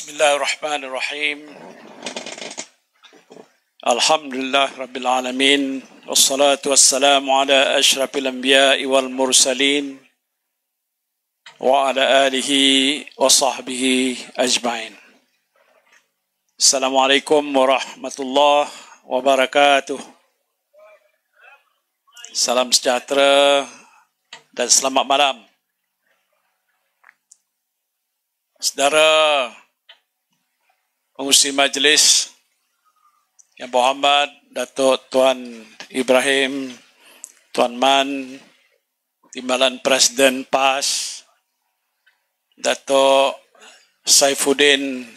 Bismillahirrahmanirrahim. Alhamdulillah Rabbil Alamin. Wassalatu wassalamu ala ashrafil anbiya'i wal mursalin wa ala alihi wa sahbihi ajma'in. Assalamualaikum warahmatullahi wabarakatuh. Salam sejahtera dan selamat malam. Saudara pengurusi majlis Yang Berhormat Datuk Tuan Ibrahim, Tuan Man, Timbalan Presiden PAS, Datuk Saifuddin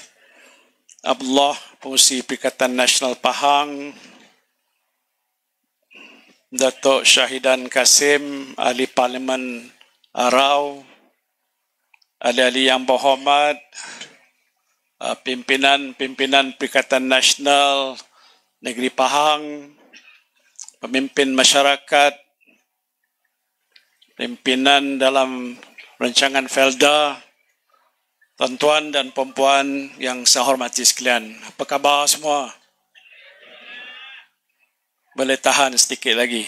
Abdullah, Pengurusi Perikatan Nasional Pahang, Datuk Syahidan Kasim, Ahli Parlimen Arau, ahli-ahli yang berhormat, pimpinan Perikatan Nasional Negeri Pahang, pemimpin masyarakat, pimpinan dalam rancangan Felda, tuan-tuan dan puan-puan yang saya hormati sekalian. Apa khabar semua? Boleh tahan sedikit lagi.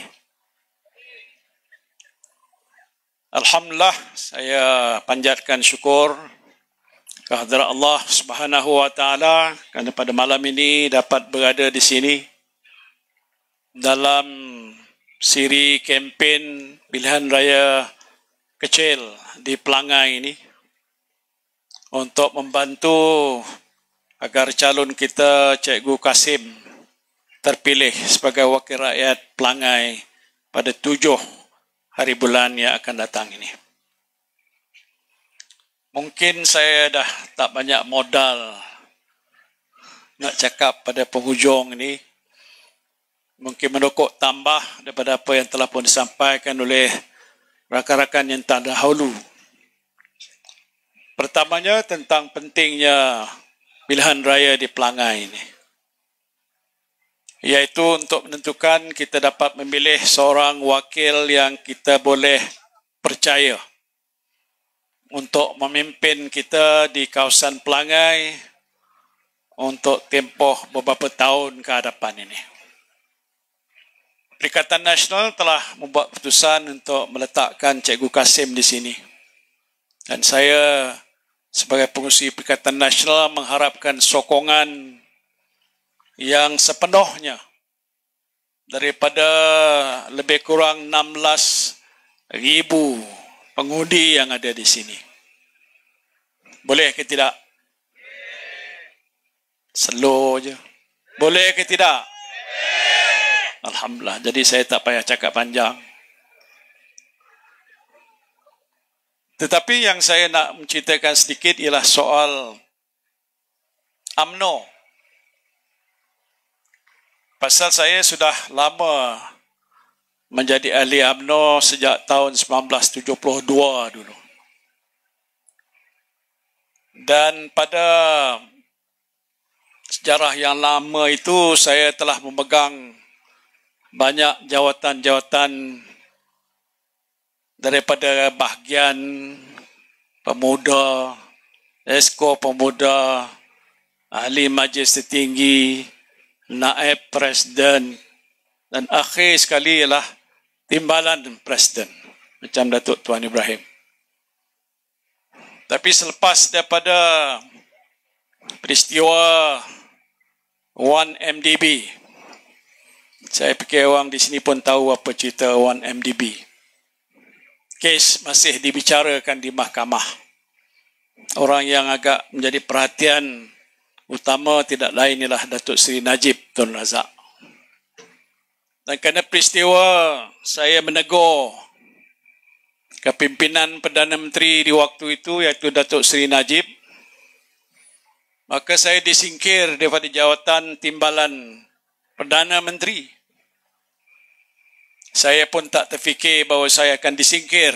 Alhamdulillah, saya panjatkan syukur kehadirat Allah Subhanahu wa taala kerana pada malam ini dapat berada di sini dalam siri kempen pilihan raya kecil di Pelangai ini untuk membantu agar calon kita Cikgu Kasim terpilih sebagai wakil rakyat Pelangai pada 7 hari bulan yang akan datang ini. Mungkin saya dah tak banyak modal nak cakap pada penghujung ini. Mungkin menokok tambah daripada apa yang telah pun disampaikan oleh rakan-rakan yang terdahulu. Pertamanya tentang pentingnya pilihan raya di Pelangai ini. Iaitu untuk menentukan kita dapat memilih seorang wakil yang kita boleh percaya untuk memimpin kita di kawasan Pelangai untuk tempoh beberapa tahun ke hadapan ini. Perikatan Nasional telah membuat keputusan untuk meletakkan Cikgu Kasim di sini. Dan saya sebagai pengurusi Perikatan Nasional mengharapkan sokongan yang sepenuhnya daripada lebih kurang 16,000 pengundi yang ada di sini. Boleh ke tidak? Slow je. Boleh ke tidak? Alhamdulillah. Jadi saya tak payah cakap panjang. Tetapi yang saya nak menceritakan sedikit ialah soal UMNO. Pasal saya sudah lama menjadi ahli UMNO sejak tahun 1972 dulu. Dan pada sejarah yang lama itu saya telah memegang banyak jawatan-jawatan daripada bahagian pemuda, Esko Pemuda, Ahli Majlis Tertinggi, Naib Presiden, dan akhir sekali ialah Timbalan Presiden macam Datuk Tuan Ibrahim. Tapi selepas daripada peristiwa 1MDB, saya fikir orang di sini pun tahu apa cerita 1MDB. Kes masih dibicarakan di mahkamah. Orang yang agak menjadi perhatian utama tidak lain ialah Datuk Seri Najib Tun Razak. Dan kerana peristiwa saya menegur kepimpinan Perdana Menteri di waktu itu iaitu Datuk Seri Najib, maka saya disingkir daripada jawatan Timbalan Perdana Menteri. Saya pun tak terfikir bahawa saya akan disingkir.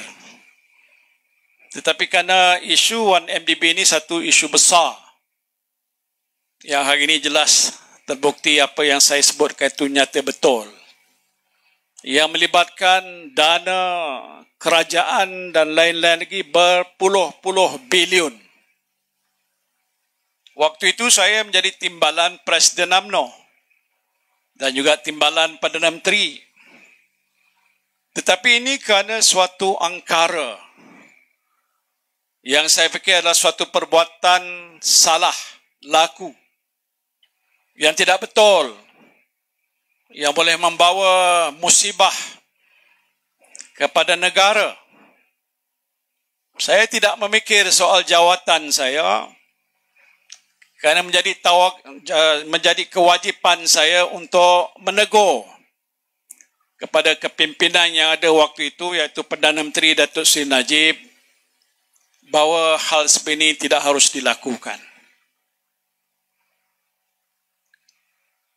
Tetapi kerana isu 1MDB ini satu isu besar yang hari ini jelas terbukti apa yang saya sebutkan itu nyata betul, yang melibatkan dana kerajaan dan lain-lain lagi berpuluh-puluh bilion Waktu itu saya menjadi timbalan Presiden UMNO dan juga timbalan Perdana Menteri. Tetapi ini kerana suatu angkara yang saya fikir adalah suatu perbuatan salah laku yang tidak betul, yang boleh membawa musibah kepada negara. Saya tidak memikir soal jawatan saya kerana menjadi kewajipan saya untuk menegur kepada kepimpinan yang ada waktu itu, iaitu Perdana Menteri Datuk Seri Najib, bahawa hal seperti ini tidak harus dilakukan.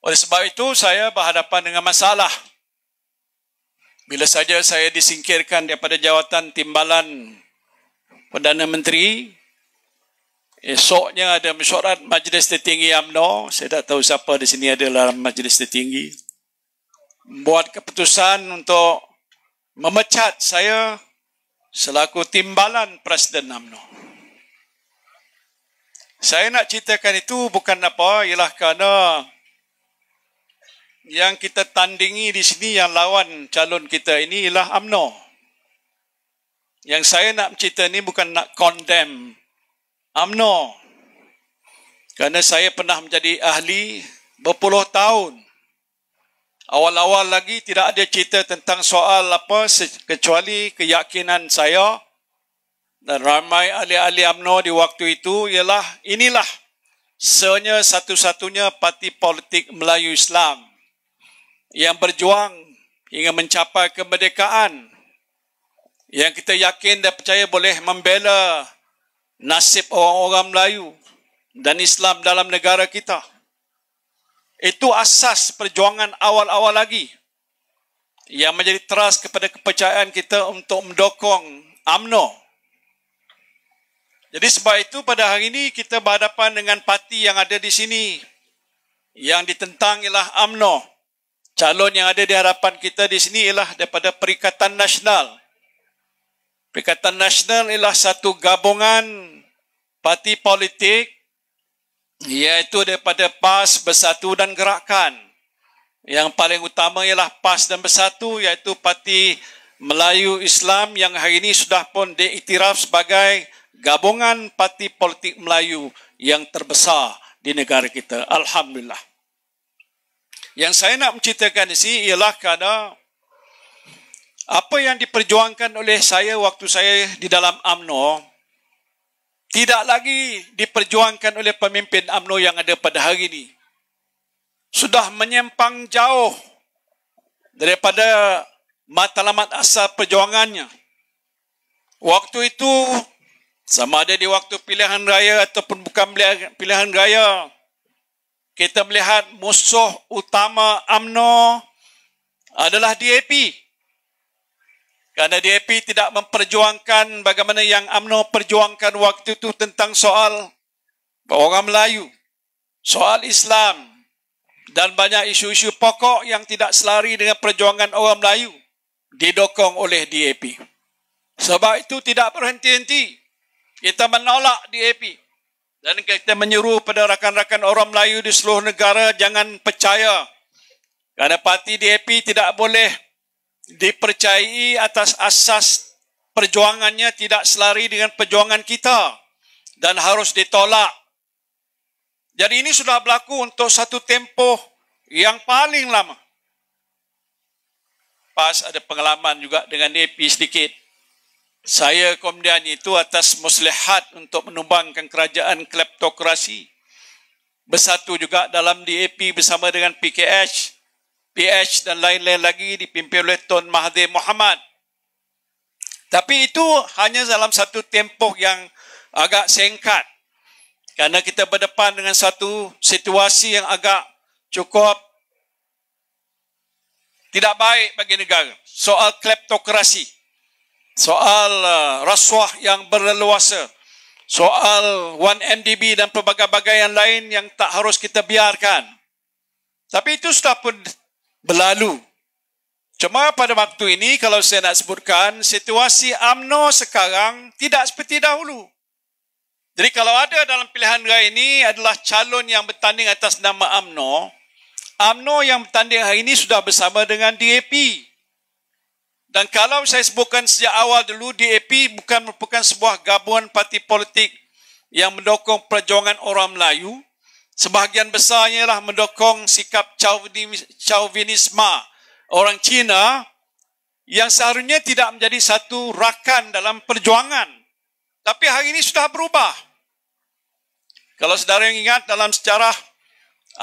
Oleh sebab itu, saya berhadapan dengan masalah. Bila saja saya disingkirkan daripada jawatan timbalan Perdana Menteri, esoknya ada mesyuarat Majlis Tertinggi UMNO, saya tak tahu siapa di sini ada dalam Majlis Tertinggi, buat keputusan untuk memecat saya selaku timbalan Presiden UMNO. Saya nak ceritakan itu bukan apa, ialah kerana yang kita tandingi di sini, yang lawan calon kita ini ialah UMNO. Yang saya nak cerita ini bukan nak condemn UMNO, kerana saya pernah menjadi ahli berpuluh tahun. Awal-awal lagi tidak ada cerita tentang soal apa kecuali keyakinan saya dan ramai ahli-ahli UMNO di waktu itu ialah inilah sebenarnya satu-satunya parti politik Melayu Islam yang berjuang hingga mencapai kemerdekaan, yang kita yakin dan percaya boleh membela nasib orang-orang Melayu dan Islam dalam negara kita. Itu asas perjuangan awal-awal lagi yang menjadi teras kepada kepercayaan kita untuk mendukung UMNO. Jadi sebab itu pada hari ini kita berhadapan dengan parti yang ada di sini. Yang ditentang ialah UMNO. Calon yang ada di hadapan kita di sini ialah daripada Perikatan Nasional. Perikatan Nasional ialah satu gabungan parti politik, iaitu daripada PAS, Bersatu dan Gerakan. Yang paling utama ialah PAS dan Bersatu, iaitu Parti Melayu Islam yang hari ini sudah pun diiktiraf sebagai gabungan parti politik Melayu yang terbesar di negara kita. Alhamdulillah. Yang saya nak menceritakan di sini ialah kerana apa yang diperjuangkan oleh saya waktu saya di dalam UMNO tidak lagi diperjuangkan oleh pemimpin UMNO yang ada pada hari ini. Sudah menyimpang jauh daripada matlamat asal perjuangannya. Waktu itu, sama ada di waktu pilihan raya ataupun bukan pilihan raya, kita melihat musuh utama UMNO adalah DAP. Kerana DAP tidak memperjuangkan bagaimana yang UMNO perjuangkan waktu itu tentang soal orang Melayu, soal Islam dan banyak isu-isu pokok yang tidak selari dengan perjuangan orang Melayu didokong oleh DAP. Sebab itu tidak berhenti-henti. Kita menolak DAP dan kita menyeru pada rakan-rakan orang Melayu di seluruh negara jangan percaya kerana parti DAP tidak boleh dipercayai atas asas perjuangannya tidak selari dengan perjuangan kita dan harus ditolak. Jadi ini sudah berlaku untuk satu tempoh yang paling lama. PAS ada pengalaman juga dengan DAP sedikit. Saya kemudian itu atas muslihat untuk menumbangkan kerajaan kleptokrasi. Bersatu juga dalam DAP bersama dengan PKH, PH dan lain-lain lagi dipimpin oleh Tun Mahathir Mohamad. Tapi itu hanya dalam satu tempoh yang agak singkat. Kerana kita berdepan dengan satu situasi yang agak cukup tidak baik bagi negara. Soal kleptokrasi, soal rasuah yang berleluasa, soal 1MDB dan pelbagai-bagai yang lain yang tak harus kita biarkan. Tapi itu sudah pun berlalu. Cuma pada waktu ini kalau saya nak sebutkan, situasi UMNO sekarang tidak seperti dahulu. Jadi kalau ada dalam pilihan raya ini adalah calon yang bertanding atas nama UMNO, UMNO yang bertanding hari ini sudah bersama dengan DAP. Dan kalau saya sebutkan sejak awal dulu, DAP bukan merupakan sebuah gabungan parti politik yang mendukung perjuangan orang Melayu. Sebahagian besarnya lah mendukung sikap chauvinisme orang Cina yang seharusnya tidak menjadi satu rakan dalam perjuangan. Tapi hari ini sudah berubah. Kalau saudara yang ingat dalam sejarah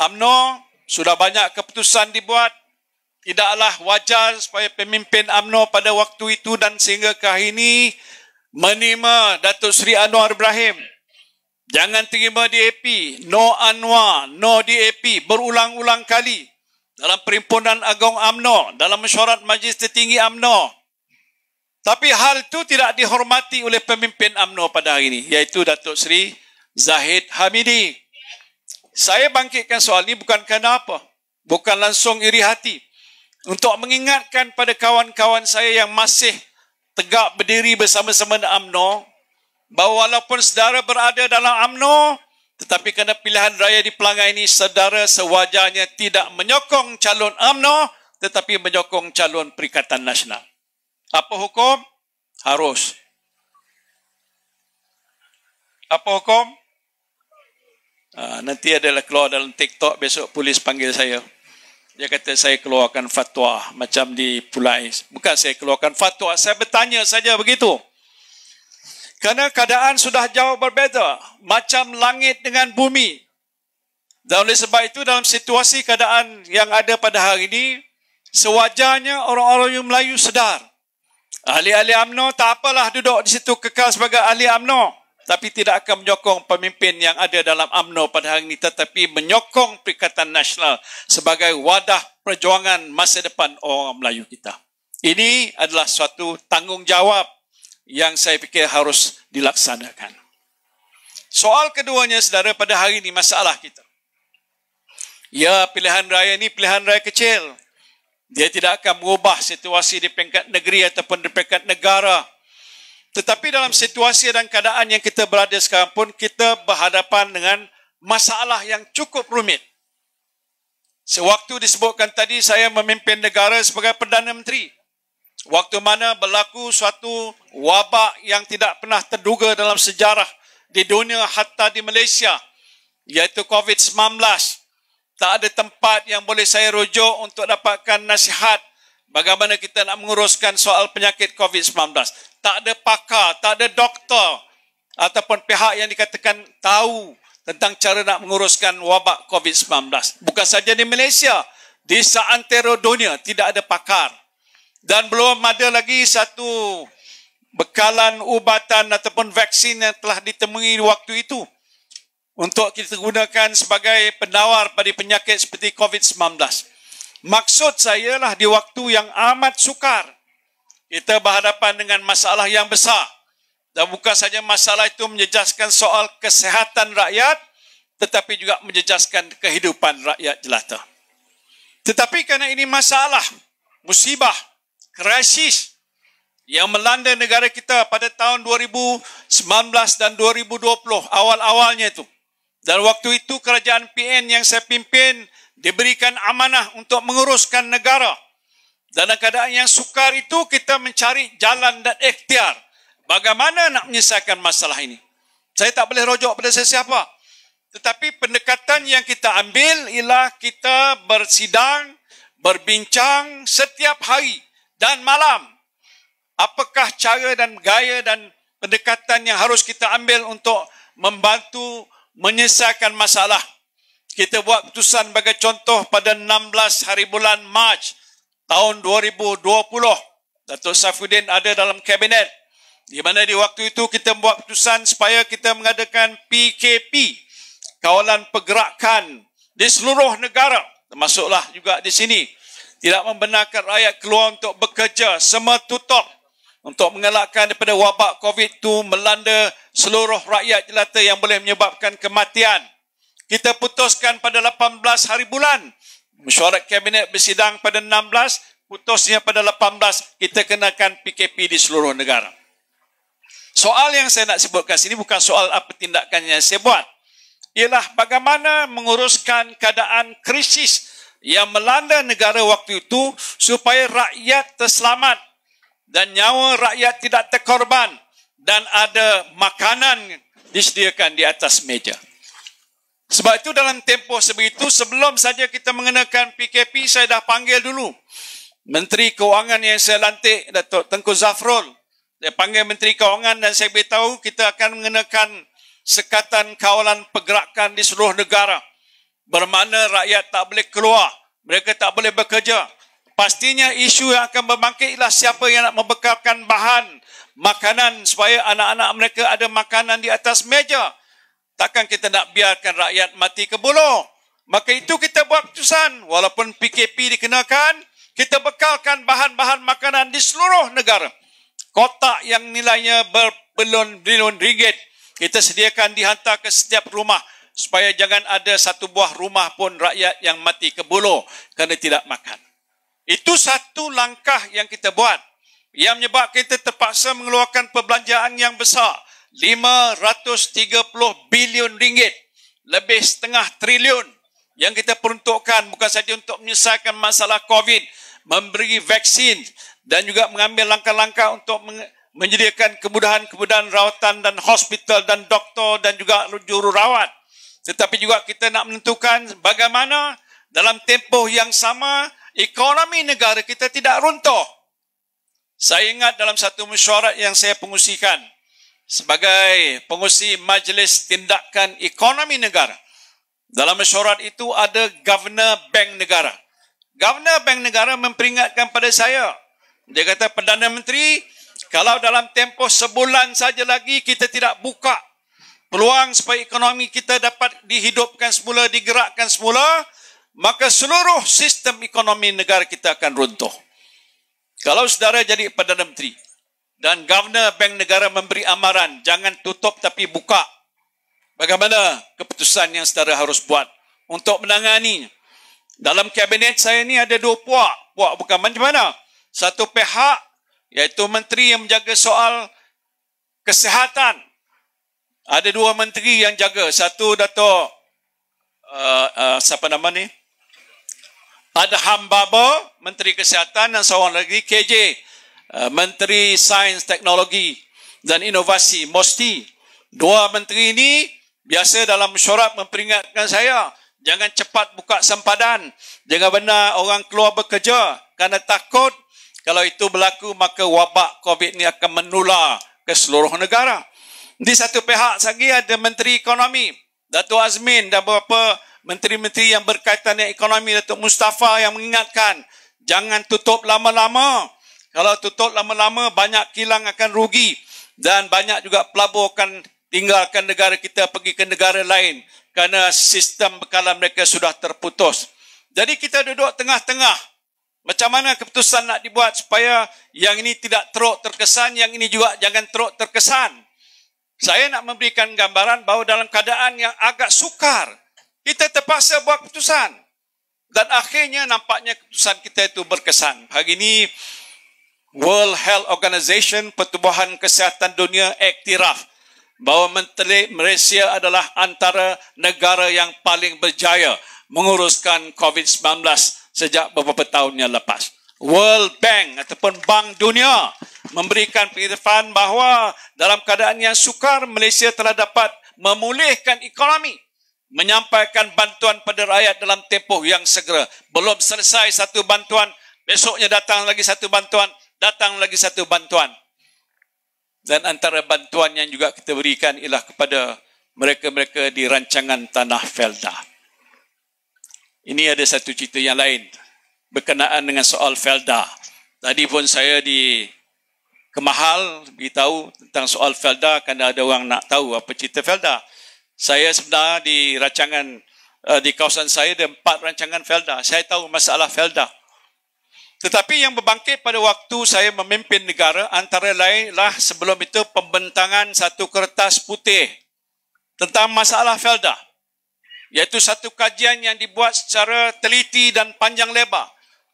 UMNO, sudah banyak keputusan dibuat. Tidaklah wajar supaya pemimpin UMNO pada waktu itu dan sehingga ke hari ini menerima Datuk Seri Anwar Ibrahim. Jangan terima DAP, no Anwar, no DAP, berulang-ulang kali dalam Perhimpunan Agung UMNO, dalam mesyuarat Majlis Tertinggi UMNO. Tapi hal itu tidak dihormati oleh pemimpin UMNO pada hari ini, iaitu Datuk Seri Zahid Hamidi. Saya bangkitkan soal ini bukan kerana apa, bukan langsung iri hati, untuk mengingatkan pada kawan-kawan saya yang masih tegak berdiri bersama-sama dengan UMNO, bahawa walaupun saudara berada dalam UMNO, tetapi kerana pilihan raya di Pelangai ini, saudara sewajarnya tidak menyokong calon UMNO, tetapi menyokong calon Perikatan Nasional. Apa hukum? Harus. Apa hukum? Nanti adalah keluar dalam TikTok, besok polis panggil saya. Dia kata saya keluarkan fatwa macam di Pulai. Bukan saya keluarkan fatwa, saya bertanya saja begitu. Kerana keadaan sudah jauh berbeza, macam langit dengan bumi. Dan oleh sebab itu dalam situasi keadaan yang ada pada hari ini, sewajarnya orang-orang yang Melayu sedar. Ahli-ahli UMNO tak apalah duduk di situ kekal sebagai ahli UMNO. Tapi tidak akan menyokong pemimpin yang ada dalam UMNO pada hari ini, tetapi menyokong Perikatan Nasional sebagai wadah perjuangan masa depan orang Melayu kita. Ini adalah suatu tanggungjawab yang saya fikir harus dilaksanakan. Soal keduanya, saudara, pada hari ini masalah kita. Ya, pilihan raya ini pilihan raya kecil. Dia tidak akan mengubah situasi di peringkat negeri ataupun di peringkat negara. Tetapi dalam situasi dan keadaan yang kita berada sekarang pun, kita berhadapan dengan masalah yang cukup rumit. Sewaktu disebutkan tadi, saya memimpin negara sebagai Perdana Menteri. Waktu mana berlaku suatu wabak yang tidak pernah terduga dalam sejarah di dunia, hatta di Malaysia, iaitu COVID-19. Tak ada tempat yang boleh saya rujuk untuk dapatkan nasihat bagaimana kita nak menguruskan soal penyakit COVID-19. Tak ada pakar, tak ada doktor ataupun pihak yang dikatakan tahu tentang cara nak menguruskan wabak COVID-19. Bukan saja di Malaysia, di seantero dunia tidak ada pakar. Dan belum ada lagi satu bekalan ubatan ataupun vaksin yang telah ditemui waktu itu untuk kita gunakan sebagai penawar pada penyakit seperti COVID-19. Maksud saya lah di waktu yang amat sukar, kita berhadapan dengan masalah yang besar. Dan bukan saja masalah itu menjejaskan soal kesihatan rakyat, tetapi juga menjejaskan kehidupan rakyat jelata. Tetapi kerana ini masalah, musibah, krisis yang melanda negara kita pada tahun 2019 dan 2020, awal-awalnya itu. Dan waktu itu kerajaan PN yang saya pimpin diberikan amanah untuk menguruskan negara. Dalam keadaan yang sukar itu, kita mencari jalan dan ikhtiar bagaimana nak menyelesaikan masalah ini. Saya tak boleh rujuk pada sesiapa. Tetapi pendekatan yang kita ambil ialah kita bersidang, berbincang setiap hari dan malam. Apakah cara dan gaya dan pendekatan yang harus kita ambil untuk membantu menyelesaikan masalah. Kita buat keputusan sebagai contoh pada 16 hari bulan Mac tahun 2020. Datuk Saifuddin ada dalam kabinet, di mana di waktu itu kita buat keputusan supaya kita mengadakan PKP, kawalan pergerakan di seluruh negara, termasuklah juga di sini. Tidak membenarkan rakyat keluar untuk bekerja, semua tutup untuk mengelakkan daripada wabak COVID itu melanda seluruh rakyat jelata yang boleh menyebabkan kematian. Kita putuskan pada 18 hari bulan. Mesyuarat Kabinet bersidang pada 16, putusnya pada 18, kita kenakan PKP di seluruh negara. Soal yang saya nak sebutkan sini bukan soal apa tindakan yang saya buat. Ialah bagaimana menguruskan keadaan krisis yang melanda negara waktu itu supaya rakyat terselamat dan nyawa rakyat tidak terkorban dan ada makanan disediakan di atas meja. Sebab itu dalam tempoh sebegitu, sebelum saja kita mengenakan PKP, saya dah panggil dulu Menteri Keuangan yang saya lantik, Datuk Tengku Zafrul. Saya panggil Menteri Keuangan dan saya beritahu kita akan mengenakan sekatan kawalan pergerakan di seluruh negara. Bermakna rakyat tak boleh keluar, mereka tak boleh bekerja. Pastinya isu yang akan berbangkit ialah siapa yang nak membekalkan bahan makanan supaya anak-anak mereka ada makanan di atas meja. Takkan kita nak biarkan rakyat mati ke buluh. Maka itu kita buat keputusan. Walaupun PKP dikenakan, kita bekalkan bahan-bahan makanan di seluruh negara. Kotak yang nilainya berbilion-bilion ringgit, kita sediakan dihantar ke setiap rumah supaya jangan ada satu buah rumah pun rakyat yang mati ke buluh kerana tidak makan. Itu satu langkah yang kita buat yang menyebabkan kita terpaksa mengeluarkan perbelanjaan yang besar. 530 bilion ringgit, lebih setengah triliun yang kita peruntukkan bukan saja untuk menyelesaikan masalah COVID, memberi vaksin dan juga mengambil langkah-langkah untuk menyediakan kemudahan-kemudahan rawatan dan hospital dan doktor dan juga jururawat. Tetapi juga kita nak menentukan bagaimana dalam tempoh yang sama ekonomi negara kita tidak runtuh. Saya ingat dalam satu mesyuarat yang saya pengusikan sebagai pengusi Majlis Tindakan Ekonomi Negara. Dalam mesyuarat itu ada Governor Bank Negara. Governor Bank Negara memperingatkan pada saya. Dia kata, Perdana Menteri, kalau dalam tempoh sebulan saja lagi kita tidak buka peluang supaya ekonomi kita dapat dihidupkan semula, digerakkan semula, maka seluruh sistem ekonomi negara kita akan runtuh. Kalau saudara jadi Perdana Menteri dan Governor Bank Negara memberi amaran, jangan tutup tapi buka, bagaimana keputusan yang saudara harus buat untuk menangani? Dalam kabinet saya ni ada dua puak. Puak bukan macam mana? Satu pihak, iaitu menteri yang menjaga soal kesihatan. Ada dua menteri yang jaga. Satu Datuk, siapa nama ni? Adham Baba, Menteri Kesihatan, dan seorang lagi KJ, Menteri Sains, Teknologi dan Inovasi, Mosti. Dua menteri ini biasa dalam mesyuarat memperingatkan saya, jangan cepat buka sempadan, jangan benar orang keluar bekerja kerana takut kalau itu berlaku maka wabak COVID ini akan menular ke seluruh negara. Di satu pihak lagi ada Menteri Ekonomi, Datuk Azmin, dan beberapa menteri-menteri yang berkaitan dengan ekonomi, Datuk Mustafa, yang mengingatkan jangan tutup lama-lama. Kalau tutup lama-lama, banyak kilang akan rugi dan banyak juga pelabur akan tinggalkan negara kita pergi ke negara lain kerana sistem bekalan mereka sudah terputus. Jadi kita duduk tengah-tengah. Macam mana keputusan nak dibuat supaya yang ini tidak teruk terkesan, yang ini juga jangan teruk terkesan. Saya nak memberikan gambaran bahawa dalam keadaan yang agak sukar, kita terpaksa buat keputusan. Dan akhirnya nampaknya keputusan kita itu berkesan. Hari ini World Health Organization, Pertubuhan Kesihatan Dunia, iktiraf bahawa Malaysia adalah antara negara yang paling berjaya menguruskan COVID-19 sejak beberapa tahun yang lepas. World Bank ataupun Bank Dunia memberikan pengiktirafan bahawa dalam keadaan yang sukar, Malaysia telah dapat memulihkan ekonomi, menyampaikan bantuan pada rakyat dalam tempoh yang segera. Belum selesai satu bantuan, besoknya datang lagi satu bantuan, datang lagi satu bantuan. Dan antara bantuan yang juga kita berikan ialah kepada mereka-mereka di rancangan tanah Felda. Ini ada satu cerita yang lain berkenaan dengan soal Felda. Tadi pun saya di Kemahal beritahu tentang soal Felda kerana ada orang nak tahu apa cerita Felda. Saya sebenarnya di rancangan di kawasan saya ada 4 rancangan Felda. Saya tahu masalah Felda. Tetapi yang berbangkit pada waktu saya memimpin negara antara lain lah sebelum itu pembentangan satu kertas putih tentang masalah Felda, iaitu satu kajian yang dibuat secara teliti dan panjang lebar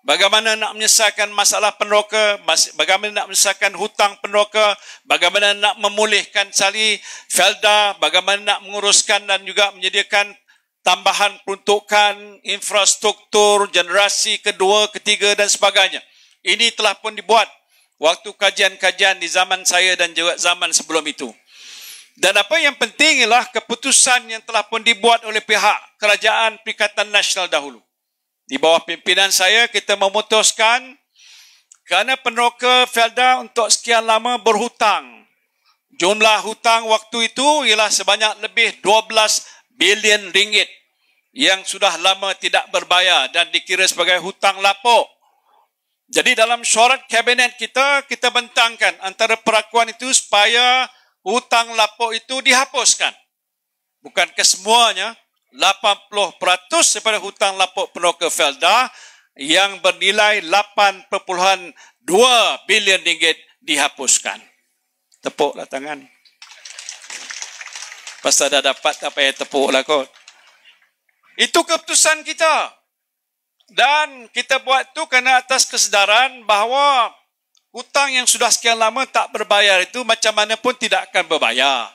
bagaimana nak menyelesaikan masalah peneroka, bagaimana nak menyelesaikan hutang peneroka, bagaimana nak memulihkan cari Felda, bagaimana nak menguruskan dan juga menyediakan tambahan peruntukan, infrastruktur, generasi kedua, ketiga dan sebagainya. Ini telah pun dibuat waktu kajian-kajian di zaman saya dan juga zaman sebelum itu. Dan apa yang penting ialah keputusan yang telah pun dibuat oleh pihak Kerajaan Perikatan Nasional dahulu. Di bawah pimpinan saya, kita memutuskan kerana peneroka Felda untuk sekian lama berhutang. Jumlah hutang waktu itu ialah sebanyak lebih 12 bilion ringgit yang sudah lama tidak berbayar dan dikira sebagai hutang lapuk. Jadi dalam syarat kabinet kita bentangkan antara perakuan itu supaya hutang lapuk itu dihapuskan. Bukan kesemuanya, 80% daripada hutang lapuk peneroka Felda yang bernilai 8.2 bilion ringgit dihapuskan. Tepuklah tangan. Pasal dah dapat, tak payah tepuklah kot. Itu keputusan kita. Dan kita buat itu kerana atas kesedaran bahawa hutang yang sudah sekian lama tak berbayar itu macam mana pun tidak akan berbayar.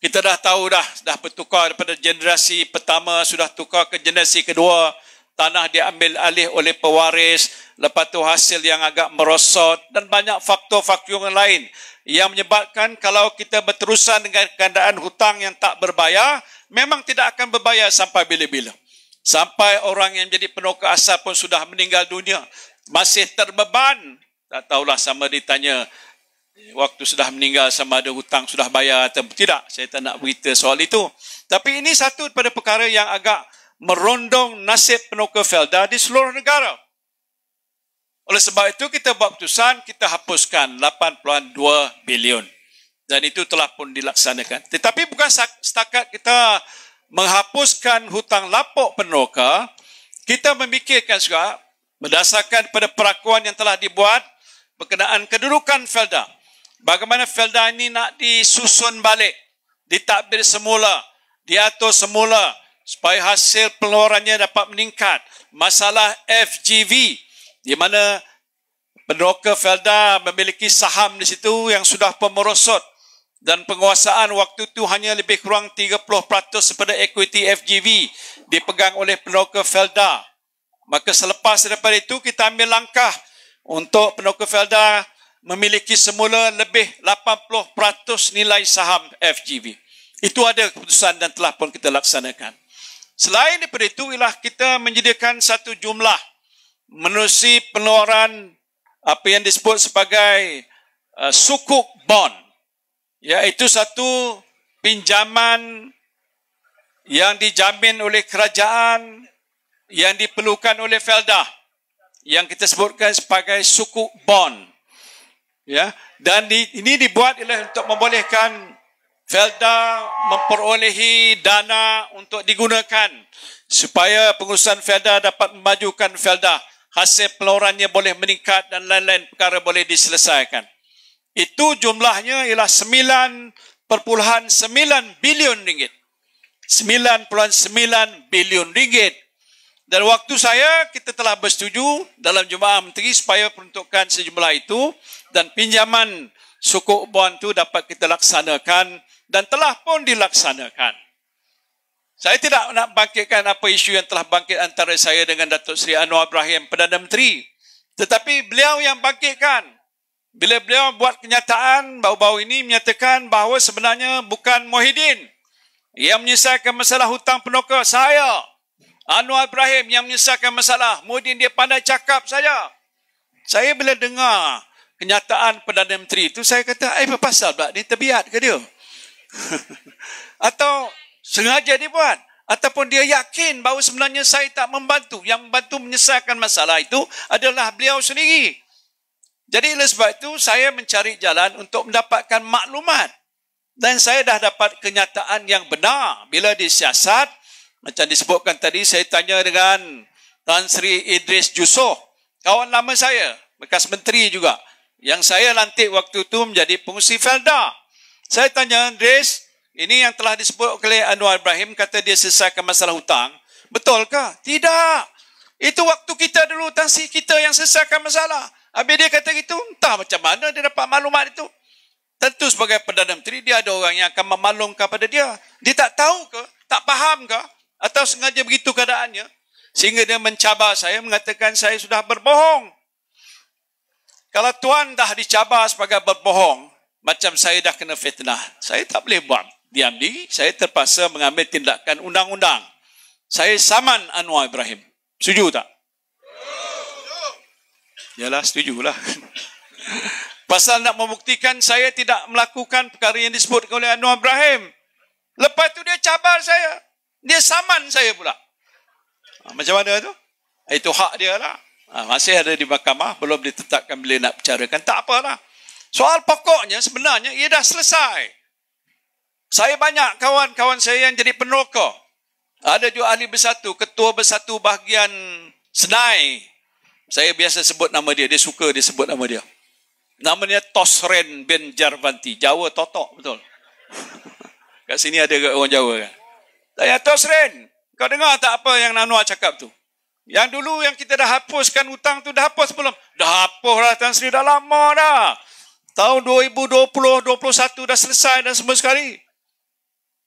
Kita dah tahu dah bertukar daripada generasi pertama, sudah tukar ke generasi kedua, tanah diambil alih oleh pewaris, lepas tu hasil yang agak merosot dan banyak faktor-faktor yang lain yang menyebabkan kalau kita berterusan dengan keadaan hutang yang tak berbayar, memang tidak akan berbayar sampai bila-bila. Sampai orang yang menjadi peneroka asal pun sudah meninggal dunia, masih terbeban. Tak tahulah sama ditanya waktu sudah meninggal sama ada hutang sudah bayar atau tidak. Saya tak nak berita soal itu. Tapi ini satu daripada perkara yang agak merondong nasib peneroka Felda di seluruh negara. Oleh sebab itu kita buat keputusan, kita hapuskan 8.2 bilion. Dan itu telah pun dilaksanakan. Tetapi bukan setakat kita menghapuskan hutang lapuk peneroka, kita memikirkan juga berdasarkan pada perakuan yang telah dibuat berkenaan kedudukan Felda. Bagaimana Felda ini nak disusun balik, ditadbir semula, diatur semula supaya hasil pengeluarannya dapat meningkat. Masalah FGV di mana peneroka Felda memiliki saham di situ yang sudah merosot dan penguasaan waktu itu hanya lebih kurang 30% daripada equity FGV dipegang oleh peneroka Felda. Maka selepas daripada itu kita ambil langkah untuk peneroka Felda memiliki semula lebih 80% nilai saham FGV. Itu ada keputusan dan telah pun kita laksanakan. Selain daripada itu ialah kita menyediakan satu jumlah menerusi pengeluaran apa yang disebut sebagai sukuk bond, iaitu satu pinjaman yang dijamin oleh kerajaan yang diperlukan oleh Felda yang kita sebutkan sebagai sukuk bond. Ya, dan ini dibuat ialah untuk membolehkan Felda memperolehi dana untuk digunakan supaya pengurusan Felda dapat memajukan Felda, hasil pengeluarannya boleh meningkat dan lain-lain perkara boleh diselesaikan. Itu jumlahnya ialah 9.9 bilion ringgit. 9.9 bilion ringgit. Dan waktu saya, kita telah bersetuju dalam Jemaah Menteri supaya peruntukan sejumlah itu dan pinjaman sukuk bond itu dapat kita laksanakan dan telah pun dilaksanakan. Saya tidak nak bangkitkan apa isu yang telah bangkit antara saya dengan Datuk Seri Anwar Ibrahim, Perdana Menteri. Tetapi beliau yang bangkitkan. Bila beliau buat kenyataan baru-baru ini menyatakan bahawa sebenarnya bukan Muhyiddin yang menyelesaikan masalah hutang peneroka, saya Anwar Ibrahim yang menyelesaikan masalah. Muhyiddin dia pandai cakap saja. Saya bila dengar kenyataan Perdana Menteri itu, saya kata, apa pasal pula ni, terbiat ke dia? Atau sengaja dia buat? Ataupun dia yakin bahawa sebenarnya saya tak membantu. Yang membantu menyelesaikan masalah itu adalah beliau sendiri. Jadi oleh sebab itu, saya mencari jalan untuk mendapatkan maklumat. Dan saya dah dapat kenyataan yang benar. Bila disiasat, macam disebutkan tadi, saya tanya dengan Tan Sri Idris Jusoh, kawan lama saya, bekas menteri juga, yang saya lantik waktu itu menjadi pengurusi Felda. Saya tanya, Idris, ini yang telah disebut oleh Anwar Ibrahim, kata dia selesaikan masalah hutang. Betulkah? Tidak. Itu waktu kita dulu, Tan Sri kita yang selesaikan masalah. Habis dia kata gitu, entah macam mana dia dapat maklumat itu. Tentu sebagai Perdana Menteri, dia ada orang yang akan memaklumkan pada dia. Dia tak tahu ke? Tak faham ke? Atau sengaja begitu keadaannya? Sehingga dia mencabar saya, mengatakan saya sudah berbohong. Kalau Tuan dah dicabar sebagai berbohong, macam saya dah kena fitnah, saya tak boleh buat diam diri. Saya terpaksa mengambil tindakan undang-undang. Saya saman Anwar Ibrahim. Setuju tak? Yalah, setujulah. Pasal nak membuktikan saya tidak melakukan perkara yang disebut oleh Anwar Ibrahim. Lepas tu dia cabar saya. Dia saman saya pula. Macam mana tu? Itu hak dia lah. Masih ada di mahkamah, belum ditetapkan bila nak bicarakan. Tak apalah. Soal pokoknya sebenarnya ia dah selesai. Saya banyak kawan-kawan saya yang jadi peneroka. Ada juga ahli bersatu, ketua bersatu bahagian Senai. Saya biasa sebut nama dia, dia suka disebut nama dia. Namanya Tosren bin Jarvanti. Jawa totok, betul. Kat sini ada orang Jawa kan. Saya Tosren, kau dengar tak apa yang Anwar cakap tu? Yang dulu yang kita dah hapuskan hutang tu, dah hapus belum? Dah hapus lah Tan Sri, dah lama dah. Tahun 2020-21 dah selesai dah semua sekali.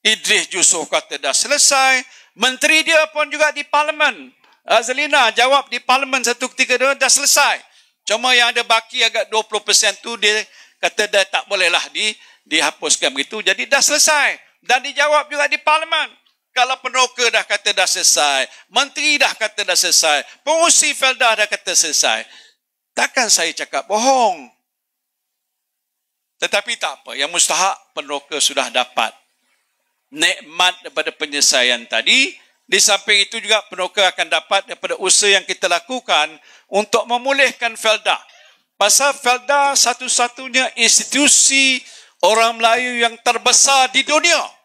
Idris Yusof kata dah selesai. Menteri dia pun juga di Parlimen. Azlina jawab di Parlimen satu ketika dia dah selesai. Cuma yang ada baki agak 20% tu dia kata dah tak bolehlah dihapuskan begitu. Jadi dah selesai. Dan dijawab juga di Parlimen. Kalau peneroka dah kata dah selesai, menteri dah kata dah selesai, pengurusi Felda dah kata selesai, takkan saya cakap bohong. Tetapi tak apa, yang mustahak peneroka sudah dapat nikmat daripada penyelesaian tadi. Di samping itu juga peneroka akan dapat daripada usaha yang kita lakukan untuk memulihkan Felda. Pasal Felda satu-satunya institusi orang Melayu yang terbesar di dunia.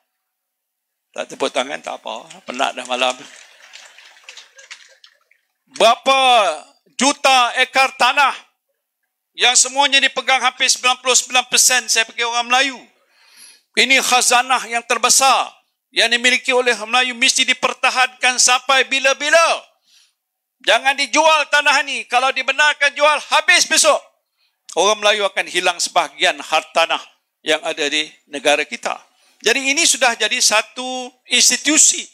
Tak tepuk tangan, tak apa. Penat dah malam. Berapa juta ekar tanah yang semuanya dipegang hampir 99% saya fikir orang Melayu. Ini khazanah yang terbesar yang dimiliki oleh Melayu, mesti dipertahankan sampai bila-bila. Jangan dijual tanah ni. Kalau dibenarkan jual, habis besok. Orang Melayu akan hilang sebahagian hartanah yang ada di negara kita. Jadi ini sudah jadi satu institusi.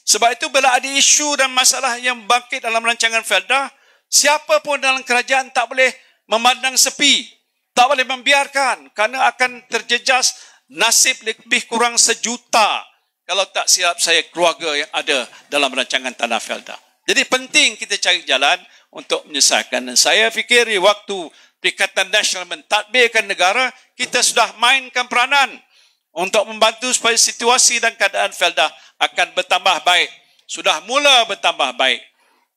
Sebab itu bila ada isu dan masalah yang bangkit dalam rancangan Felda, siapa pun dalam kerajaan tak boleh memandang sepi. Tak boleh membiarkan kerana akan terjejas nasib lebih kurang 1 juta. Kalau tak silap saya keluarga yang ada dalam rancangan tanah Felda. Jadi penting kita cari jalan untuk menyelesaikan. Dan saya fikir di waktu Perikatan Nasional mentadbirkan negara, kita sudah mainkan peranan untuk membantu supaya situasi dan keadaan Felda akan bertambah baik. Sudah mula bertambah baik.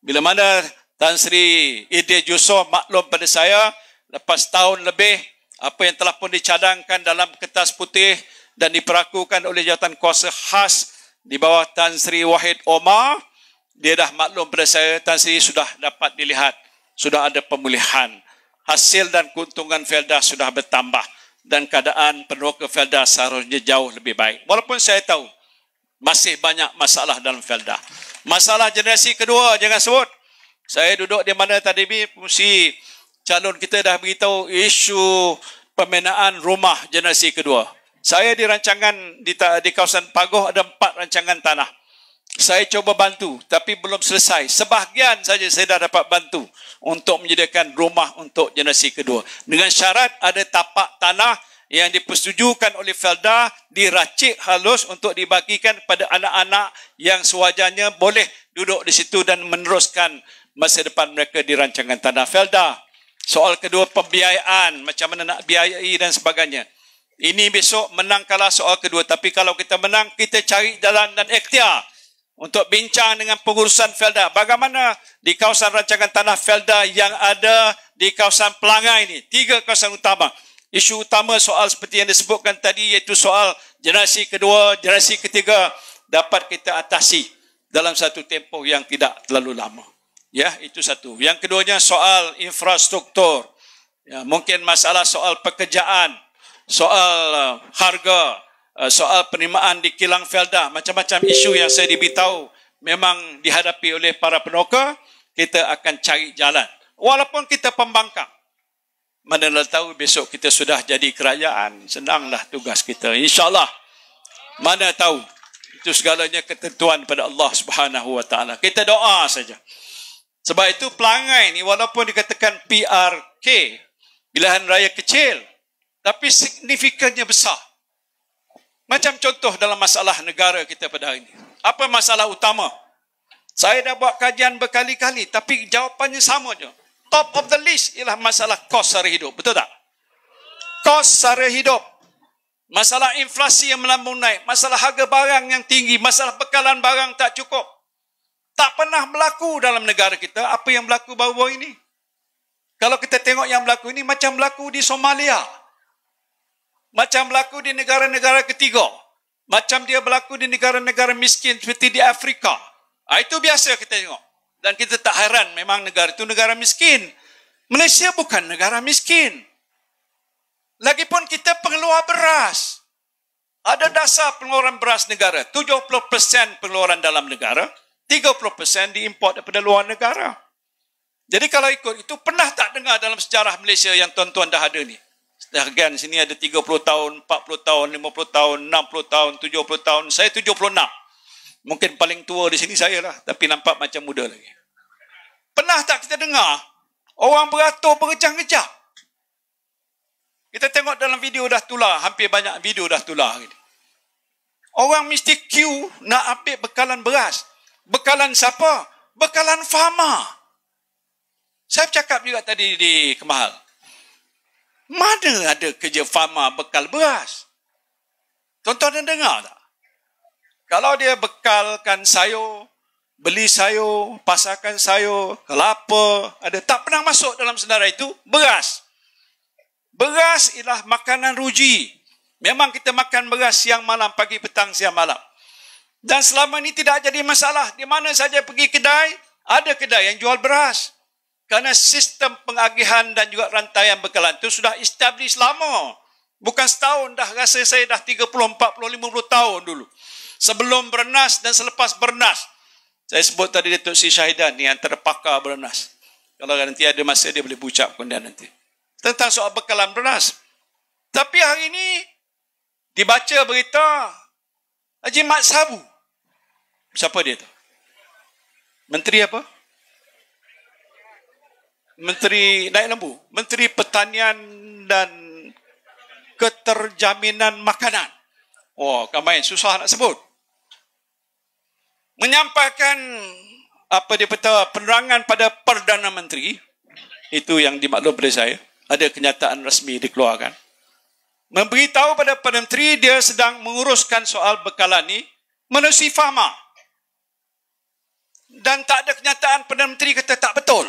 Bila mana Tan Sri Idris Yusof maklum pada saya, lepas tahun lebih, apa yang telah pun dicadangkan dalam kertas putih dan diperakukan oleh jawatan kuasa khas di bawah Tan Sri Wahid Omar, dia dah maklum pada saya, Tan Sri sudah dapat dilihat, sudah ada pemulihan. Hasil dan keuntungan Felda sudah bertambah. Dan keadaan peneroka Felda seharusnya jauh lebih baik. Walaupun saya tahu masih banyak masalah dalam Felda. Masalah generasi kedua jangan sebut. Saya duduk di mana tadi mesti calon kita dah beritahu isu pembinaan rumah generasi kedua. Saya di rancangan di kawasan Pagoh ada 4 rancangan tanah. Saya cuba bantu tapi belum selesai. Sebahagian saja saya dah dapat bantu untuk menyediakan rumah untuk generasi kedua. Dengan syarat ada tapak tanah yang dipersetujukan oleh Felda diracik halus untuk dibagikan pada anak-anak yang sewajarnya boleh duduk di situ dan meneruskan masa depan mereka di rancangan tanah Felda. Soal kedua, pembiayaan, macam mana nak biayai dan sebagainya. Ini besok menang kalah soal kedua. Tapi kalau kita menang, kita cari jalan dan ikhtiar untuk bincang dengan pengurusan Felda. Bagaimana di kawasan rancangan tanah Felda yang ada di kawasan Pelangai ini. 3 kawasan utama. Isu utama soal seperti yang disebutkan tadi, iaitu soal generasi kedua, generasi ketiga dapat kita atasi dalam satu tempoh yang tidak terlalu lama. Ya, itu satu. Yang keduanya soal infrastruktur. Ya, mungkin masalah soal pekerjaan, soal harga, soal penerimaan di kilang Felda, macam-macam isu yang saya diberitahu memang dihadapi oleh para peneroka. kita akan cari jalan. Walaupun kita pembangkang. Manalah tahu besok kita sudah jadi kerajaan, senanglah tugas kita. InsyaAllah. Mana tahu. Itu segalanya ketentuan pada Allah Subhanahu Wa Taala. Kita doa saja. Sebab itu pelangai ni walaupun dikatakan PRK, pilihan raya kecil, tapi signifikannya besar. Macam contoh dalam masalah negara kita pada hari ini. Apa masalah utama? Saya dah buat kajian berkali-kali, tapi jawapannya sama je. Top of the list ialah masalah kos sara hidup. Betul tak? Kos sara hidup. Masalah inflasi yang melambung naik. Masalah harga barang yang tinggi. Masalah bekalan barang tak cukup. Tak pernah berlaku dalam negara kita. Apa yang berlaku baru-baru ini? Kalau kita tengok yang berlaku ini, macam berlaku di Somalia. Macam berlaku di negara-negara ketiga. Macam dia berlaku di negara-negara miskin seperti di Afrika. Itu biasa kita tengok. Dan kita tak heran memang negara itu negara miskin. Malaysia bukan negara miskin. Lagipun kita pengeluar beras. Ada dasar pengeluaran beras negara. 70% pengeluaran dalam negara. 30% diimport daripada luar negara. Jadi kalau ikut itu, pernah tak dengar dalam sejarah Malaysia yang tuan-tuan dah ada ni? Sebahagian sini ada 30 tahun, 40 tahun, 50 tahun, 60 tahun, 70 tahun. Saya 76. Mungkin paling tua di sini saya lah. Tapi nampak macam muda lagi. Pernah tak kita dengar orang beratur berjam-jam? Kita tengok dalam video dah tular. Hampir banyak video dah tular. Orang mesti queue nak ambil bekalan beras. Bekalan siapa? Bekalan farmer. Saya cakap juga tadi di Kemahal. Mana ada kerja farmer bekal beras? Tuan-tuan dah dengar tak? Kalau dia bekalkan sayur, beli sayur, pasarkan sayur, kelapa, ada tak pernah masuk dalam senarai itu, beras. Beras ialah makanan ruji. Memang kita makan beras siang malam, pagi petang, siang malam. Dan selama ini tidak jadi masalah. Di mana saja pergi kedai, ada kedai yang jual beras. Kerana sistem pengagihan dan juga rantaian bekalan itu sudah establish lama. Bukan setahun dah, rasa saya dah 30, 40, 50 tahun dulu. Sebelum bernas dan selepas bernas. Saya sebut tadi Datuk Sri Syahidan ni antara pakar bernas. Kalau nanti ada masa dia boleh ucapkan dia nanti. Tentang soal bekalan beras. Tapi hari ini dibaca berita Haji Mat Sabu. Siapa dia tu? Menteri apa? Menteri naik lembu. Menteri Pertanian dan Keterjaminan Makanan. Oh, kamai susah nak sebut. Menyampaikan apa dia kata penerangan pada Perdana Menteri. Itu yang dimaklum pada saya. Ada kenyataan rasmi dikeluarkan. Memberitahu pada Perdana Menteri dia sedang menguruskan soal bekalan ni menerusi farmer. Dan tak ada kenyataan Perdana Menteri kata tak betul.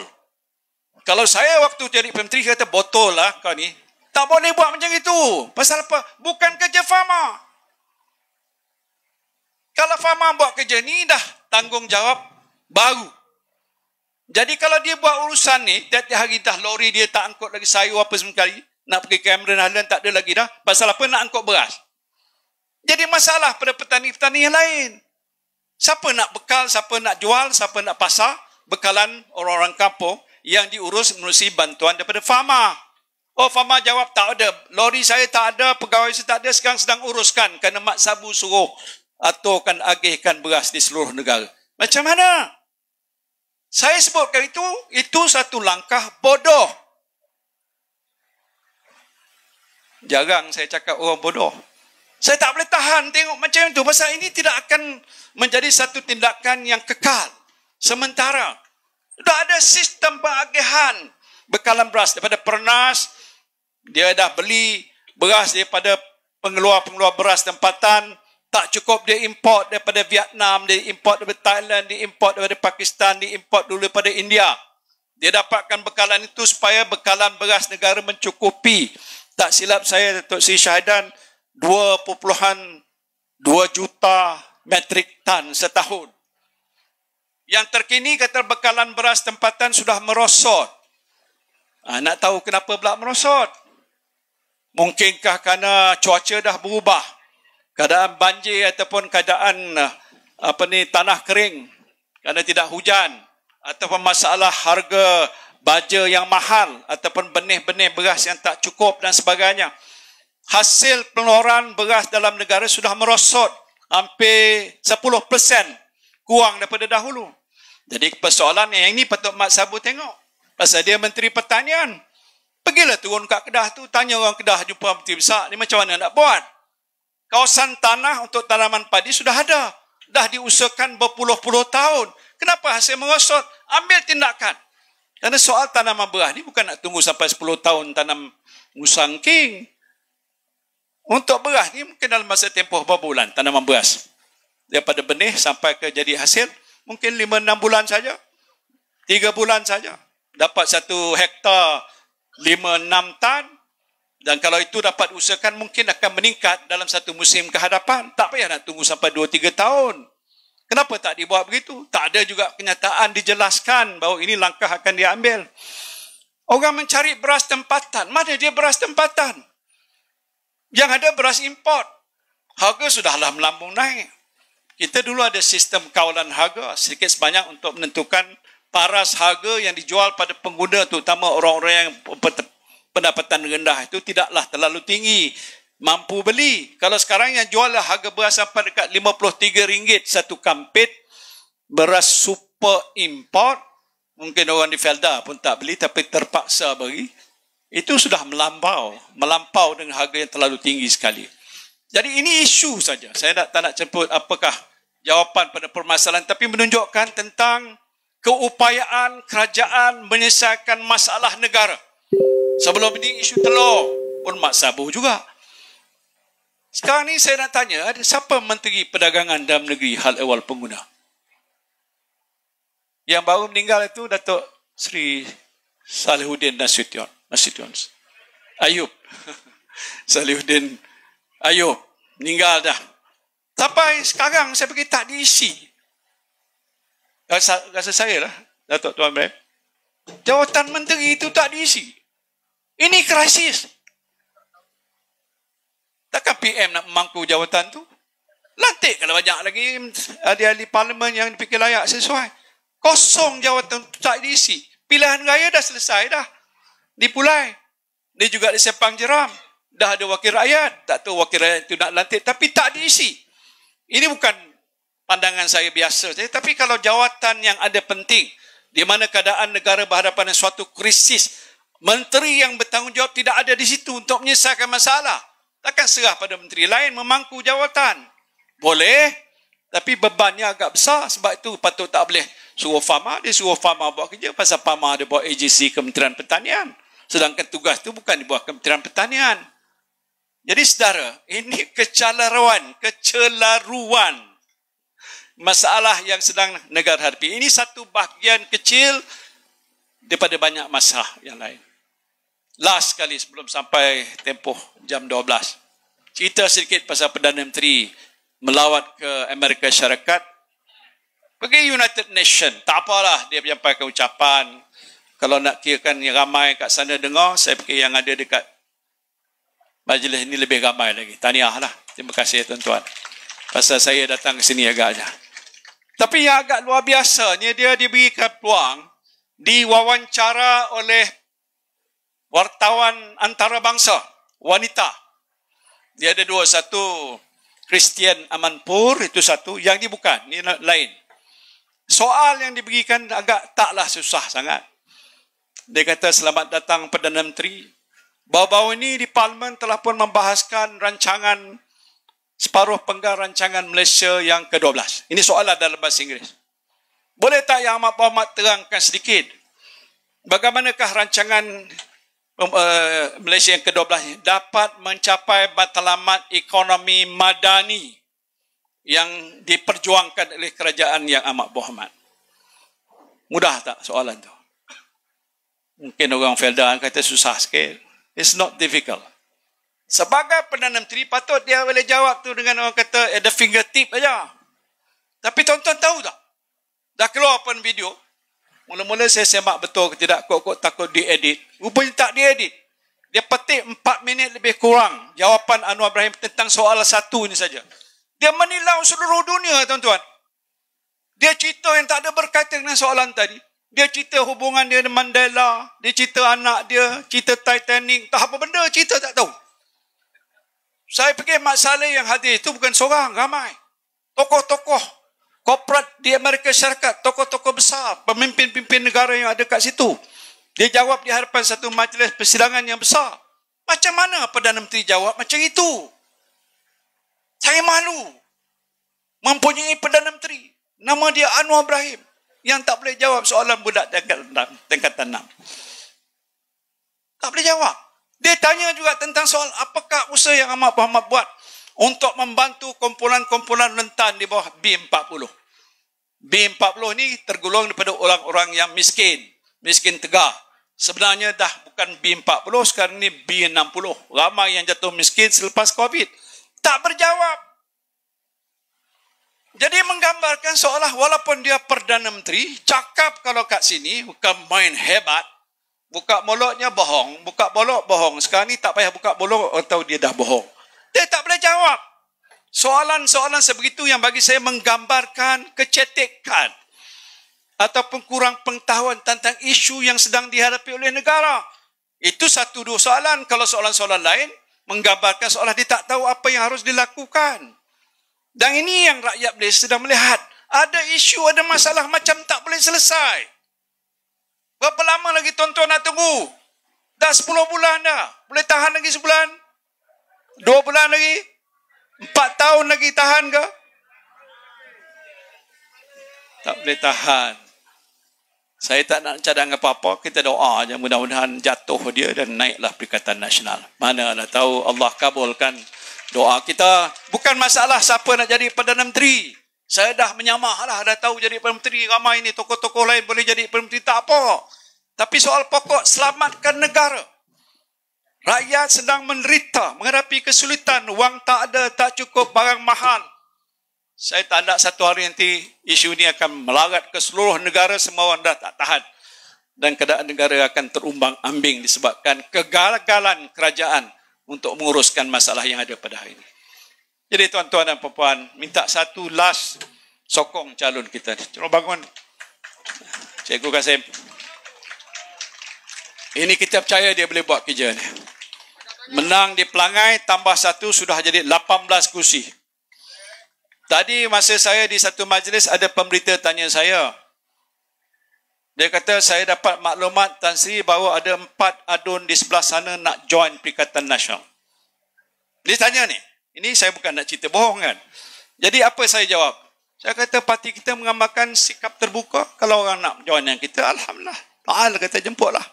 Kalau saya waktu jadi Perdana Menteri kata betul lah kau ni. Tak boleh buat macam itu. Pasal apa? Bukan kerja farmer. Kalau farmer buat kerja ni dah tanggungjawab baru. Jadi kalau dia buat urusan ni, tiap-tiap hari dah lori dia tak angkut lagi sayur apa sekali, nak pergi ke Cameron Highland tak ada lagi dah. Pasal apa? Nak angkut beras. Jadi masalah pada petani-petani yang lain. Siapa nak bekal, siapa nak jual, siapa nak pasar, bekalan orang-orang kampung yang diurus menerusi bantuan daripada farmer. Oh, farmer jawab tak ada. Lori saya tak ada, pegawai saya tak ada, sekarang sedang uruskan kerana Mat Sabu suruh aturkan agihkan beras di seluruh negara. Macam mana? Saya sebutkan itu satu langkah bodoh. Jarang saya cakap orang bodoh. Saya tak boleh tahan tengok macam itu. Pasal ini tidak akan menjadi satu tindakan yang kekal. Sementara, sudah ada sistem pengagihan bekalan beras daripada Pernas. Dia dah beli beras daripada pengeluar-pengeluar beras tempatan. Tak cukup dia import daripada Vietnam, dia import daripada Thailand, dia import daripada Pakistan, dia import dulu daripada India. Dia dapatkan bekalan itu supaya bekalan beras negara mencukupi. Tak silap saya, Datuk Sri Syahidan, 2.2 juta metrik tan setahun. Yang terkini kata bekalan beras tempatan sudah merosot. Nak tahu kenapa pula merosot? Mungkinkah kerana cuaca dah berubah? Keadaan banjir ataupun keadaan tanah kering kerana tidak hujan ataupun masalah harga baja yang mahal ataupun benih-benih beras yang tak cukup dan sebagainya. Hasil pengeluaran beras dalam negara sudah merosot hampir 10% kurang daripada dahulu. Jadi persoalan yang ini patut Mat Sabu tengok. Pasal dia Menteri Pertanian. Pergilah turun kat Kedah tu, tanya orang Kedah jumpa Menteri Besar, ni macam mana nak buat? Kawasan tanah untuk tanaman padi sudah ada. Dah diusahakan berpuluh-puluh tahun. Kenapa hasil merosot? Ambil tindakan. Kerana soal tanaman beras ni bukan nak tunggu sampai 10 tahun tanam musang king. Untuk beras ni mungkin dalam masa tempoh beberapa bulan tanaman beras. Daripada benih sampai ke jadi hasil, mungkin 5-6 bulan saja. 3 bulan saja. Dapat 1 hektar 5-6 tan. Dan kalau itu dapat usahakan mungkin akan meningkat dalam satu musim kehadapan. Tak payah nak tunggu sampai 2-3 tahun. Kenapa tak dibuat begitu? Tak ada juga kenyataan dijelaskan bahawa ini langkah akan diambil. Orang mencari beras tempatan. Mana dia beras tempatan? Yang ada beras import. Harga sudahlah melambung naik. Kita dulu ada sistem kawalan harga sedikit sebanyak untuk menentukan paras harga yang dijual pada pengguna, terutama orang-orang yang pendapatan rendah itu tidaklah terlalu tinggi, mampu beli. Kalau sekarang yang jual harga beras sampai dekat RM53 satu kampit, beras super import, mungkin orang di Felda pun tak beli tapi terpaksa beli. Itu sudah melampau dengan harga yang terlalu tinggi sekali. Jadi ini isu saja. Saya tak nak sebut apakah jawapan pada permasalahan, tapi menunjukkan tentang keupayaan kerajaan menyelesaikan masalah negara. Sebelum ini isu telur pun Mat Sabu juga. Sekarang ni saya nak tanya, siapa Menteri Perdagangan dalam negeri hal ehwal pengguna? Yang baru meninggal itu Datuk Seri Salihuddin Nasution. Ayub. Salihuddin Ayub. Meninggal dah. Sampai sekarang saya pergi tak diisi. Rasa saya lah, Datuk Tuan Ibrahim. Jawatan menteri itu tak diisi. Ini krisis. Takkan PM nak memangku jawatan tu? Lantik kalau banyak lagi ahli-ahli parlimen yang dipikir layak sesuai. Kosong jawatan tu tak diisi. Pilihan raya dah selesai dah. Dipulai. Dia juga di Sepang Jeram. Dah ada wakil rakyat. Tak tahu wakil rakyat itu nak lantik. Tapi tak diisi. Ini bukan pandangan saya biasa saja. Tapi kalau jawatan yang ada penting, di mana keadaan negara berhadapan dengan suatu krisis, menteri yang bertanggungjawab tidak ada di situ untuk menyelesaikan masalah. Takkan serah pada menteri lain memangku jawatan. Boleh. Tapi bebannya agak besar. Sebab itu patut tak boleh suruh Fama. Dia suruh Fama buat kerja. Pasal Fama dia buat agensi Kementerian Pertanian. Sedangkan tugas itu bukan dibuat Kementerian Pertanian. Jadi saudara, ini kecelaruan masalah yang sedang negara hadapi. Ini satu bahagian kecil daripada banyak masalah yang lain. Last sekali sebelum sampai tempoh jam 12. Cerita sedikit pasal Perdana Menteri melawat ke Amerika Syarikat. Pergi United Nations. Tak apalah dia menyampaikan ucapan. Kalau nak kirakan yang ramai kat sana dengar, saya fikir yang ada dekat majlis ini lebih ramai lagi. Tahniah lah. Terima kasih tuan-tuan. Pasal saya datang ke sini agaknya. Tapi yang agak luar biasanya, dia diberikan peluang diwawancara oleh wartawan antarabangsa, wanita. Dia ada dua, satu Christian Amanpour, itu satu. Yang ini bukan, ini lain. Soal yang diberikan agak taklah susah sangat. Dia kata, selamat datang Perdana Menteri. Baru-baru ini di Parlimen telah pun membahaskan rancangan separuh penggal rancangan Malaysia yang ke-12. Ini soalan dalam bahasa Inggeris. Boleh tak Yang Amat Berhormat terangkan sedikit bagaimanakah rancangan Malaysia yang ke-12 dapat mencapai matlamat ekonomi madani yang diperjuangkan oleh kerajaan Yang Amat Berhormat? Mudah tak soalan tu? Mungkin orang Felda kata susah sikit. It's not difficult. Sebagai Perdana Menteri, patut dia boleh jawab tu dengan orang kata at the fingertip aja. Tapi tuan-tuan tahu tak? Dah keluar pun video. Mula-mula saya semak betul ke tidak, kok takut diedit. Rupanya tak diedit. Dia petik 4 minit lebih kurang jawapan Anwar Ibrahim tentang soal satu ini saja. Dia menilau seluruh dunia, tuan-tuan. Dia cerita yang tak ada berkaitan dengan soalan tadi. Dia cerita hubungan dia dengan Mandela, dia cerita anak dia, cerita Titanic, tak apa benda cerita tak tahu. Saya fikir Mat Salleh yang hadir itu bukan seorang, ramai. Tokoh-tokoh korporat di Amerika Syarikat, tokoh-tokoh besar, pemimpin-pemimpin negara yang ada kat situ. Dia jawab di hadapan satu majlis persidangan yang besar. Macam mana Perdana Menteri jawab macam itu? Saya malu mempunyai Perdana Menteri. Nama dia Anwar Ibrahim yang tak boleh jawab soalan budak tingkatan 6. Tak boleh jawab. Dia tanya juga tentang soal apakah usaha yang Ahmad Muhammad buat untuk membantu kumpulan-kumpulan rentan di bawah B40. B40 ni tergolong daripada orang-orang yang miskin tegar. Sebenarnya dah bukan B40, sekarang ni B60. Ramai yang jatuh miskin selepas COVID. Tak berjawab. Jadi menggambarkan seolah walaupun dia Perdana Menteri, cakap kalau kat sini bukan main hebat, buka mulutnya bohong, buka mulut bohong. Sekarang ni tak payah buka mulut atau dia dah bohong. Dia tak boleh jawab. Soalan-soalan sebegitu yang bagi saya menggambarkan kecetekan ataupun kurang pengetahuan tentang isu yang sedang dihadapi oleh negara. Itu satu dua soalan. Kalau soalan-soalan lain menggambarkan seolah dia tak tahu apa yang harus dilakukan. Dan ini yang rakyat Malaysia sedang melihat. Ada isu, ada masalah macam tak boleh selesai. Berapa lama lagi tuan-tuan nak tunggu? Dah 10 bulan dah. Boleh tahan lagi sebulan? 2 bulan lagi? 4 tahun lagi tahan ke? Tak boleh tahan. Saya tak nak cadang apa-apa. Kita doa aja mudah-mudahan jatuh dia dan naiklah Perikatan Nasional. Mana nak tahu Allah kabulkan doa kita. Bukan masalah siapa nak jadi Perdana Menteri. Saya dah menyamah lah, dah tahu jadi Perdana Menteri. Ramai ni tokoh-tokoh lain boleh jadi Perdana Menteri, tak apa. Tapi soal pokok, selamatkan negara. Rakyat sedang menderita, menghadapi kesulitan. Wang tak ada, tak cukup, barang mahal. Saya tak nak satu hari nanti isu ini akan melarat ke seluruh negara, semua orang dah tak tahan. Dan keadaan negara akan terumbang ambing disebabkan kegagalan kerajaan untuk menguruskan masalah yang ada pada hari ini. Jadi tuan-tuan dan puan-puan, minta satu last sokong calon kita. Cuba bangun. Cikgu Kasim. Ini kita percaya dia boleh buat kerja ni. Menang di Pelangai, tambah satu sudah jadi 18 kursi. Tadi masa saya di satu majlis, ada pemberita tanya saya. Dia kata, saya dapat maklumat Tan Sri bahawa ada 4 adun di sebelah sana nak join Perikatan Nasional. Dia tanya ni. Ini saya bukan nak cerita bohong kan. Jadi apa saya jawab? Saya kata parti kita mengamalkan sikap terbuka. Kalau orang nak join yang kita, Alhamdulillah. Ta'al kata jemputlah.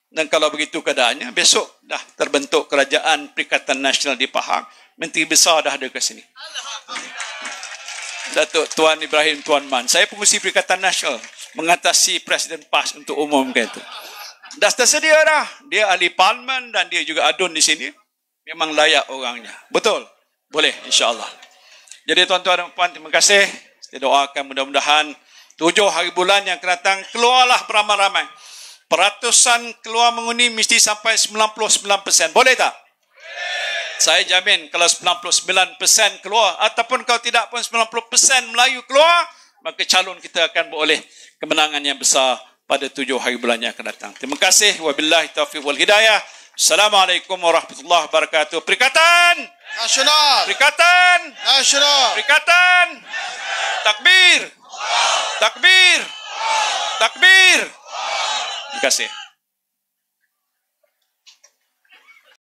Dan kalau begitu keadaannya, besok dah terbentuk kerajaan Perikatan Nasional di Pahang. Menteri besar dah ada ke sini. Datuk Tuan Ibrahim Tuan Man. Saya pengurusi Perikatan Nasional mengatasi Presiden PAS untuk umumkan itu. Dah tersedia dah. Dia ahli parlimen dan dia juga adun di sini. Memang layak orangnya. Betul? Boleh, insya-Allah. Jadi tuan-tuan dan puan, terima kasih. Saya doakan mudah-mudahan 7 hari bulan yang akan datang keluarlah beramai-ramai. Peratusan keluar mengundi mesti sampai 99%. Boleh tak? Saya jamin kalau 99% keluar ataupun kalau tidak pun 90% Melayu keluar, maka calon kita akan beroleh kemenangan yang besar pada 7 hari bulan yang akan datang. Terima kasih. Wabillahi taufiq wal hidayah. Assalamualaikum warahmatullahi wabarakatuh. Perikatan Nasional. Perikatan Nasional. Perikatan Takbir. Takbir. Takbir. Terima kasih.